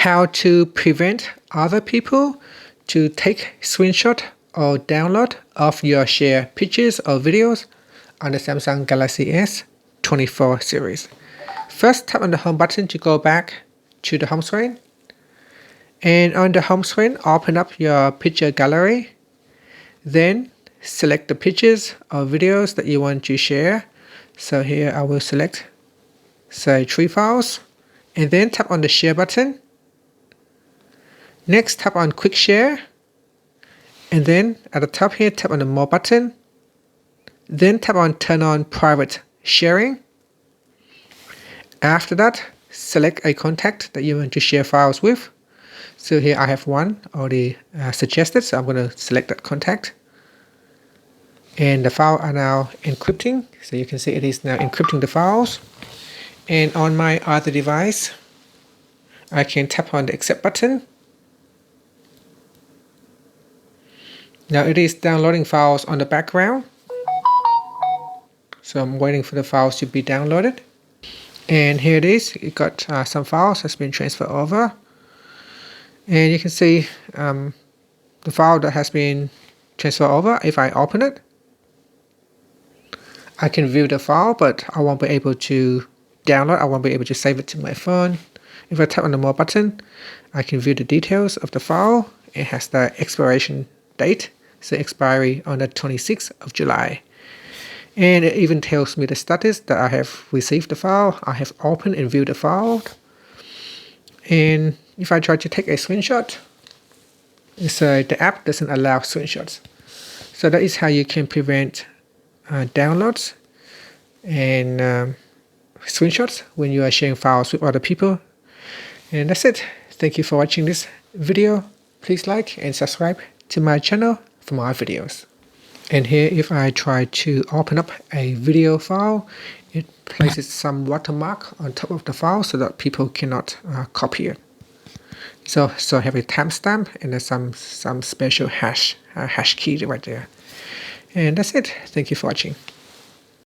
how to prevent other people to take screenshot or download of your shared pictures or videos on the Samsung Galaxy S24 series. First, tap on the home button to go back to the home screen. And on the home screen, open up your picture gallery. Then select the pictures or videos that you want to share. So here I will select, say, 3 files. And then tap on the share button. Next, tap on quick share. And then at the top here, tap on the more button. Then tap on turn on private sharing. After that, select a contact that you want to share files with. So here I have one already suggested, so I'm going to select that contact. And the files are now encrypting. So you can see it is now encrypting the files. And on my other device, I can tap on the accept button. Now it is downloading files on the background. So I'm waiting for the files to be downloaded. And here it is. It got some files has been transferred over. And you can see the file that has been transferred over. If I open it, I can view the file, but I won't be able to download. I won't be able to save it to my phone. If I tap on the more button, I can view the details of the file. It has the expiration date, so expiry on the 26th of July. And it even tells me the status that I have received the file, I have opened and viewed the file. And if I try to take a screenshot, so the app doesn't allow screenshots. So that is how you can prevent downloads and screenshots when you are sharing files with other people. And that's it. Thank you for watching this video. Please like and subscribe to my channel for more videos. And here, if I try to open up a video file, it places some watermark on top of the file so that people cannot copy it. So I have a timestamp and there's some special hash key right there. And that's it. Thank you for watching.